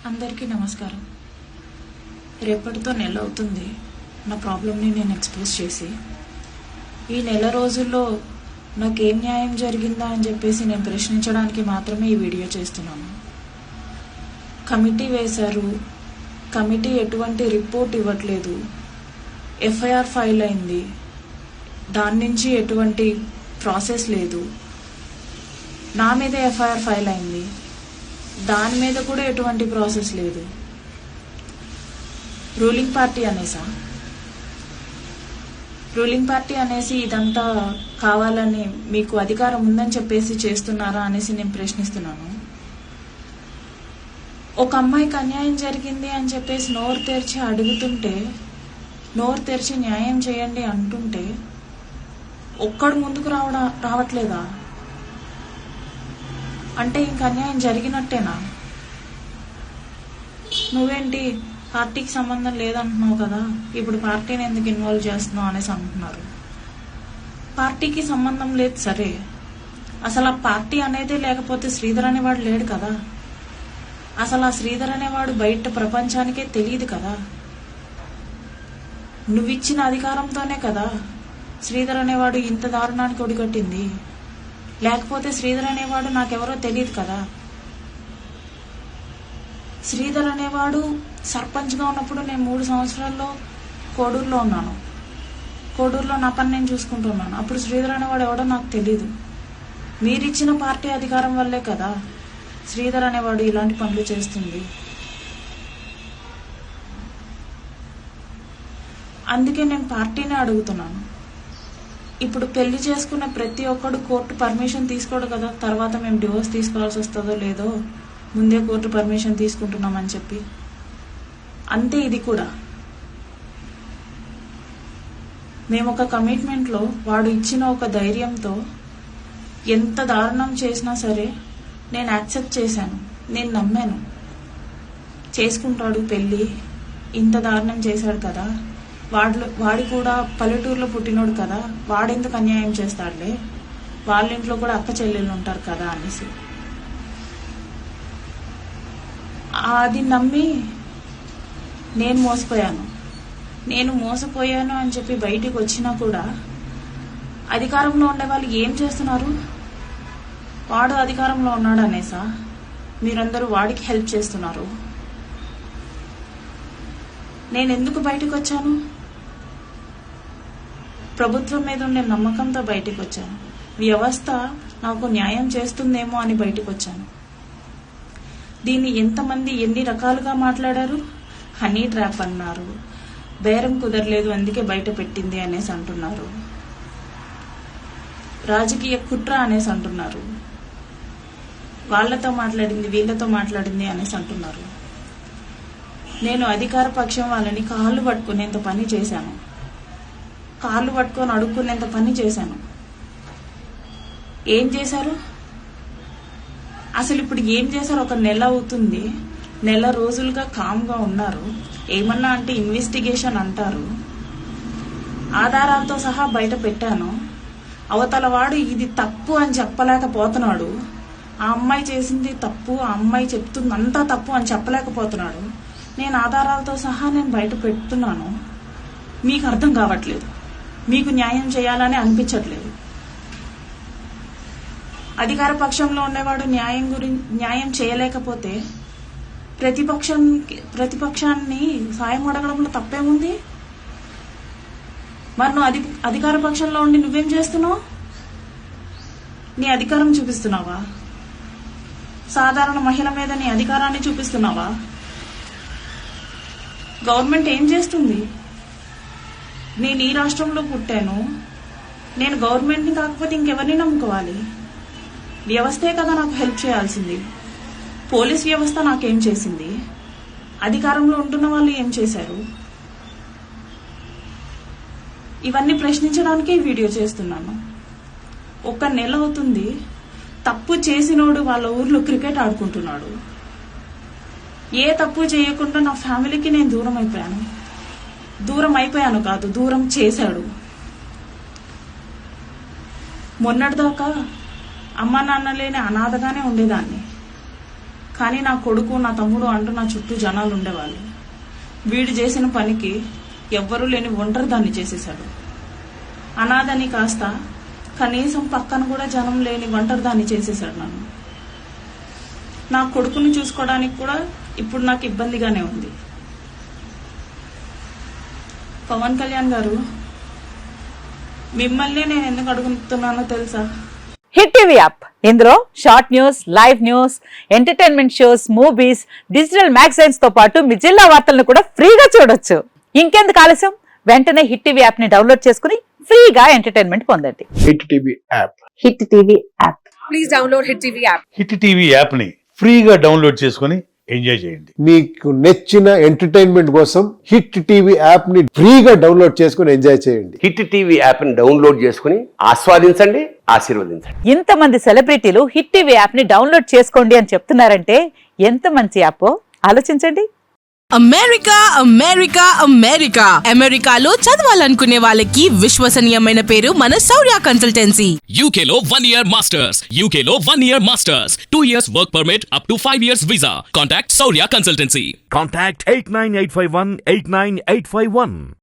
అందరికీ నమస్కారం. రేపటితో నెల అవుతుంది నా ప్రాబ్లమ్ని నేను ఎక్స్ప్రెస్ చేసి. ఈ నెల రోజుల్లో నాకేం న్యాయం జరిగిందా అని చెప్పేసి నేను ప్రశ్నించడానికి మాత్రమే ఈ వీడియో చేస్తున్నాను. కమిటీ వేశారు, కమిటీ ఎటువంటి రిపోర్ట్ ఇవ్వట్లేదు. ఎఫ్ఐఆర్ ఫైల్ అయింది, దాని నుంచి ఎటువంటి ప్రాసెస్ లేదు. నా మీద ఎఫ్ఐఆర్ ఫైల్ అయింది, దాని మీద కూడా ఎటువంటి ప్రాసెస్ లేదు. రూలింగ్ పార్టీ అనేసి ఇదంతా కావాలని మీకు అధికారం ఉందని చెప్పేసి చేస్తున్నారా అనేసి నేను ప్రశ్నిస్తున్నాను. ఒక అమ్మాయికి అన్యాయం జరిగింది అని చెప్పేసి నోరు తెరిచి అడుగుతుంటే, నోరు తెరిచి న్యాయం చేయండి అంటుంటే ఒక్కడు ముందుకు రావట్లేదా? అంటే ఇంక అన్యాయం జరిగినట్టేనా? నువ్వేంటి పార్టీకి సంబంధం లేదంటున్నావు కదా, ఇప్పుడు పార్టీని ఎందుకు ఇన్వాల్వ్ చేస్తున్నావు అనేసి అంటున్నారు. పార్టీకి సంబంధం లేదు సరే, అసలు ఆ పార్టీ అనేదే లేకపోతే శ్రీధర్ అనేవాడు లేడు కదా. అసలు ఆ శ్రీధర్ అనేవాడు బయట ప్రపంచానికే తెలియదు కదా. నువ్విచ్చిన అధికారంతోనే కదా శ్రీధర్ అనేవాడు ఇంత దారుణానికి ఒడిగట్టింది. లేకపోతే శ్రీధర్ అనేవాడు నాకెవరో తెలియదు కదా. శ్రీధర్ అనేవాడు సర్పంచ్గా ఉన్నప్పుడు నేను 3 సంవత్సరాల్లో కోడూరులో ఉన్నాను. కోడూరులో నా పని నేను చూసుకుంటున్నాను. అప్పుడు శ్రీధర్ అనేవాడు ఎవడో నాకు తెలీదు. మీరిచ్చిన పార్టీ అధికారం వల్లే కదా శ్రీధర్ అనేవాడు ఇలాంటి పనులు చేస్తుంది. అందుకే నేను పార్టీనే అడుగుతున్నాను. ఇప్పుడు పెళ్లి చేసుకున్న ప్రతి ఒక్కడు కోర్టు పర్మిషన్ తీసుకోడు కదా, తర్వాత మేము డివోర్స్ తీసుకోవాల్సి వస్తుందో లేదో ముందే కోర్టు పర్మిషన్ తీసుకుంటున్నామని చెప్పి. అంతే ఇది కూడా. మేము ఒక కమిట్మెంట్లో వాడు ఇచ్చిన ఒక ధైర్యంతో ఎంత దారుణం చేసినా సరే నేను యాక్సెప్ట్ చేశాను. నేను నమ్మాను, చేసుకుంటాడు పెళ్ళి, ఇంత దారుణం చేశాడు కదా, వాడి కూడా పల్లెటూరులో పుట్టినోడు కదా, వాడెందుకు అన్యాయం చేస్తాడులే, వాళ్ళ ఇంట్లో కూడా అక్క చెల్లెళ్ళు ఉంటారు కదా అనేసి. అది నమ్మి నేను మోసపోయాను అని చెప్పి బయటికి వచ్చినా కూడా అధికారంలో ఉండే వాళ్ళు ఏం చేస్తున్నారు? వాడు అధికారంలో ఉన్నాడు అనేసా మీరందరూ వాడికి హెల్ప్ చేస్తున్నారు. నేను ఎందుకు బయటకు వచ్చాను? ప్రభుత్వం మీద ఉండే నమ్మకంతో బయటకు వచ్చాను. వ్యవస్థ నాకు న్యాయం చేస్తుందేమో అని బయటకు వచ్చాను. దీన్ని ఎంతమంది ఎన్ని రకాలుగా మాట్లాడారు. హనీ ట్రాప్ అన్నారు, బేరం కుదరలేదు అందుకే బయట పెట్టింది అనేసి అంటున్నారు, రాజకీయ కుట్ర అనేసి అంటున్నారు, వాళ్ళతో మాట్లాడింది వీళ్ళతో మాట్లాడింది అనేసి అంటున్నారు. నేను అధికార పక్షం వాళ్ళని కాళ్ళు పట్టుకునేంత పని చేశాను, కాళ్ళు పట్టుకొని అడుక్కునేంత పని చేశాను. ఏం చేశారు? అసలు ఇప్పుడు ఏం చేశారు? ఒక నెల అవుతుంది, నెల రోజులుగా కామ్గా ఉన్నారు. ఏమన్నా అంటే ఇన్వెస్టిగేషన్ అంటారు. ఆధారాలతో సహా బయట పెట్టాను. అవతల వాడు ఇది తప్పు అని చెప్పలేకపోతున్నాడు. ఆ అమ్మాయి చేసింది తప్పు, ఆ అమ్మాయి చెప్తుంది అంతా తప్పు అని చెప్పలేకపోతున్నాడు. నేను ఆధారాలతో సహా నేను బయట పెడుతున్నాను. మీకు అర్థం కావట్లేదు, మీకు న్యాయం చేయాలని అనిపించట్లేదు. అధికార పక్షంలో ఉండేవాడు న్యాయం చేయలేకపోతే ప్రతిపక్షాన్ని సాయం అడగడంలో తప్పేముంది? మరి నువ్వు అధికార పక్షంలో ఉండి నువ్వేం చేస్తున్నావు? నీ అధికారం చూపిస్తున్నావా? సాధారణ మహిళ మీద నీ అధికారాన్ని చూపిస్తున్నావా? గవర్నమెంట్ ఏం చేస్తుంది? నేను ఈ రాష్ట్రంలో పుట్టాను, నేను గవర్నమెంట్ని కాకపోతే ఇంకెవరిని నమ్ముకోవాలి? వ్యవస్థే కదా నాకు హెల్ప్ చేయాల్సింది. పోలీస్ వ్యవస్థ నాకేం చేసింది? అధికారంలో ఉంటున్న వాళ్ళు ఏం చేశారు? ఇవన్నీ ప్రశ్నించడానికే వీడియో చేస్తున్నాను. ఒక నెల అవుతుంది, తప్పు చేసినోడు వాళ్ళ ఊర్లో క్రికెట్ ఆడుకుంటున్నాడు. ఏ తప్పు చేయకుండా నా ఫ్యామిలీకి నేను దూరం అయిపోయాను కాదు, దూరం చేశాడు. మొన్నటిదాకా అమ్మ నాన్న లేని అనాథగానే ఉండేదాన్ని. కానీ నా కొడుకు నా తమ్ముడు అంటూ నా చుట్టూ జనాలు ఉండేవాళ్ళు. వీడు చేసిన పనికి ఎవ్వరూ లేని ఒంటరి దాన్ని చేసేశాడు. అనాథని కాస్త కనీసం పక్కన కూడా జనం లేని ఒంటరి దాన్ని చేసేశాడు నన్ను. నా కొడుకుని చూసుకోవడానికి కూడా ఇప్పుడు నాకు ఇబ్బందిగానే ఉంది. పవన్ కళ్యాణ్ గారు, మిమ్మల్ని నేను ఎందుకు అడుగుతున్నానో తెలుసా? హిట్ టీవీ యాప్, ఇందులో short news, live news, entertainment shows, movies, digital magazines తో పాటు మీ జిల్లా వార్తలను కూడా ఫ్రీగా చూడొచ్చు. ఇంకెందుకు ఆలస్యం, వెంటనే హిట్ టీవీ యాప్ ని డౌన్లోడ్ చేసుకుని ఫ్రీగా ఎంటర్టైన్మెంట్ పొందండి. Hit TV app. Hit TV app. Please download hit TV app. Hit TV app ని ఫ్రీగా డౌన్లోడ్ చేసుకుని ఎంజాయ్ చేయండి. మీకు నచ్చిన ఎంటర్టైన్మెంట్ కోసం హిట్ టీవీ యాప్ ని ఫ్రీగా డౌన్లోడ్ చేసుకుని ఎంజాయ్ చేయండి. హిట్ టీవీ యాప్ ని డౌన్లోడ్ చేసుకుని ఆస్వాదించండి, ఆశీర్వదించండి. ఇంతమంది సెలబ్రిటీలు హిట్ టీవీ యాప్ ని డౌన్లోడ్ చేసుకోండి అని చెప్తున్నారంటే ఎంత మంచి యాప్ ఆలోచించండి. అమెరికా అమెరికా అమెరికా అమెరికాలో చదవాలనుకునే వాళ్ళకి విశ్వసనీయమైన పేరు మన శౌర్య కన్సల్టెన్సీ. UK లో 1 year masters. UK లో 1 year masters. 2 years work permit up to 5 years visa. Contact Saurya Consultancy. Contact 89851 89851.